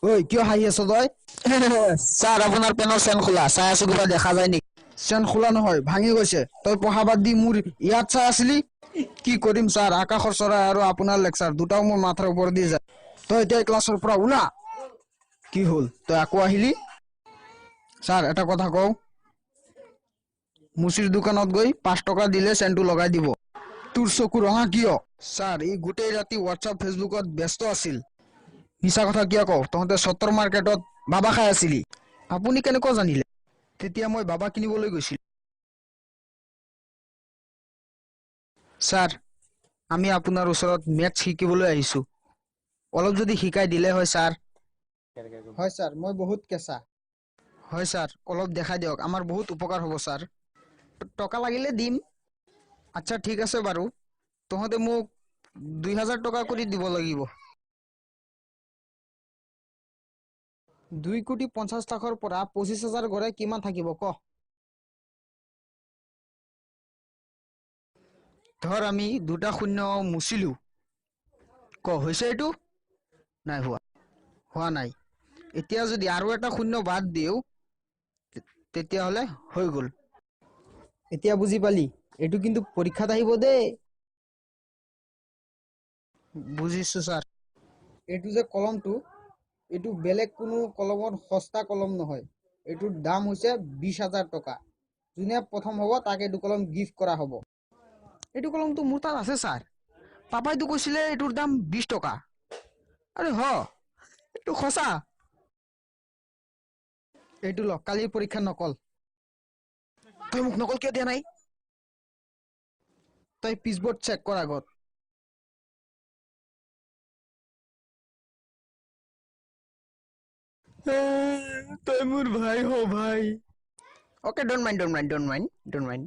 ঐ কিয় হাঁহি আছ তই? স্যাৰ আপনাৰ পেনৰ চেন খোলা চাই আছো কিবা দেখা যায় নেকি? চেন খোলা নহয়, ভাঙি গৈছে। তই পঢ়া বাদ দি মোৰ ইয়াত চাই আছিলি? কি কৰিম ছাৰ, আকাশৰ চৰাই আৰু আপোনাৰ লেকচাৰ দুটাও মোৰ মাথাৰ ওপৰত দি যায়। তই এতিয়া ক্লাছৰ পৰা ওলা। কি হ'ল, তই আকৌ আহিলি? ছাৰ এটা কথা কওঁ, মুচিৰ দোকানত গৈ 5 টকা দিলে চেনটো লগাই দিব। তোৰ চকু ৰঙা কিয়? ছাৰ, ই গোটেই ৰাতি হোৱাটছআপ ফেচবুকত ব্যস্ত আছিল। মিছা কথা কিয় কওঁ? তহঁতে চত্তৰ মাৰ্কেটত বাবা খাই আছিলি। আপুনি কেনেকৈ জানিলে? তেতিয়া মই বাবা কিনিবলৈ গৈছিলোঁ। ছাৰ, আমি আপোনাৰ ওচৰত মেথছ শিকিবলৈ আহিছোঁ। অলপ যদি শিকাই দিলে হয় ছাৰ। হয় ছাৰ, মই বহুত কেঁচা। হয় ছাৰ, অলপ দেখাই দিয়ক, আমাৰ বহুত উপকাৰ হ'ব ছাৰ। টকা লাগিলে দিম। আচ্ছা ঠিক আছে বাৰু, তহঁতে মোক 2000 টকা কৰি দিব লাগিব। 2,50,00,000 পৰা 25,000 গড়ে কিমান থাকিব ক? ধৰ আমি দুটা শূন্য মুচিলো, ক হৈছে এইটো? নাই হোৱা, হোৱা নাই। এতিয়া যদি আৰু এটা শূন্য বাদ দিওঁ তেতিয়াহ'লে হৈ গ'ল। এতিয়া বুজি পালি? এইটো কিন্তু পৰীক্ষাত আহিব দেই। বুজিছো ছাৰ। এইটো যে কলমটো, এইটো বেলেগ কোনো কলমৰ সস্তা কলম নহয়। এইটোৰ দাম হৈছে 20,000 টকা। যোনে প্ৰথম হ'ব তাক এইটো কলম গিফ্ট কৰা হ'ব। এইটো কলমটো মোৰ তাত আছে ছাৰ। পাপাইতো কৈছিলে এইটোৰ দাম 20 টকা। আৰে এইটো সঁচা। এইটো ল, কালিৰ পৰীক্ষা নকল। তই মোক নকল কিয় দিয়া নাই? তই পিচবৰ্ড চেক কৰ আগত। তই মোৰ ভাই হ ভাই। Okay, don't mind, don't mind, don't mind, don't mind.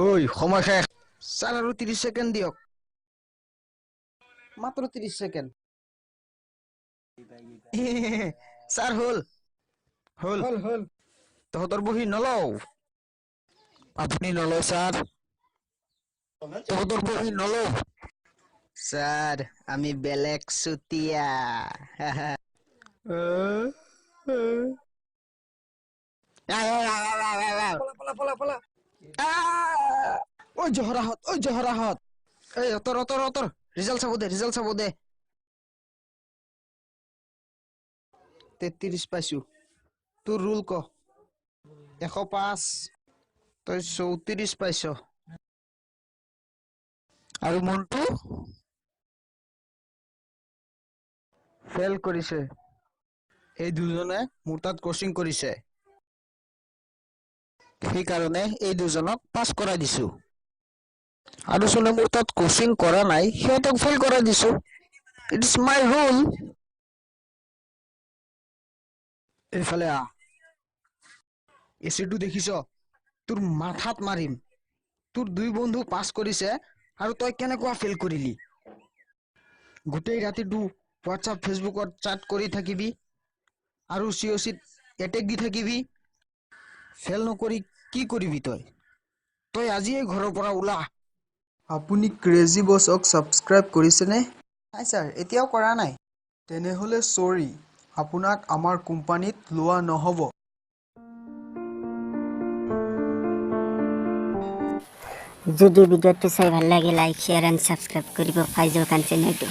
ঐ সময় শেষ। ছাৰ আৰু 30 ছেকেণ্ড দিয়ক। মাত্ৰ 30 ছেকেণ্ড। ছাৰ হ'ল। হ'ল হ'ল হ'ল। তহঁতৰ বহি নলওঁ। আপুনি নলয় স্যাৰ? তহঁতৰ বহি নলওঁ। ছাৰ, আমি বেলেগ চুতীয়া। পলা পলা পলা। ঐ জহৰাহঁত, ঐ জহৰাহঁত। এই অতৰ অতৰ অতৰ, ৰিজাল্ট চাব দে, ৰিজাল্ট চাব দে। 33 পাইছো। তোৰ ৰোল ক? 105। তই 34 পাইছ। আৰু মনটো? ফেল কৰিছে। এই দুজনে মোৰ তাত কোচিং কৰিছে। সেইকাৰণে এই দুজনক পাছ কৰাই দিছো। আৰু যোনে মোৰ তাত কোচিং কৰা নাই সিহঁতক ফেল কৰাই দিছো। It's my rule. এইফালে আহ। এচিটো দেখিছ? তোৰ মাথাত মাৰিম। তোৰ দুই বন্ধু পাছ কৰিছে আৰু তই কেনেকুৱা ফেল কৰিলি? গোটেই ৰাতিটো হোৱাটছআপ ফেচবুকত চাট কৰি থাকিবি আৰু চিঅ'চিত এটেক দি থাকিবি। ফেল নকৰি কি কৰিবি তই? তই আজিয়ে ঘৰৰ পৰা ওলা। আপুনি ক্ৰেজি বছক ছাবস্ক্ৰাইব কৰিছেনে? নাই ছাৰ, এতিয়াও কৰা নাই। তেনেহ'লে ছৰি, আপোনাক আমাৰ কোম্পানীত লোৱা নহ'ব। যদি ভিডিঅ'টো চাই ভাল লাগে লাইক শ্বেয়াৰ এণ্ড ছাবস্ক্ৰাইব কৰিব ফাইজল খান চেনেলটো।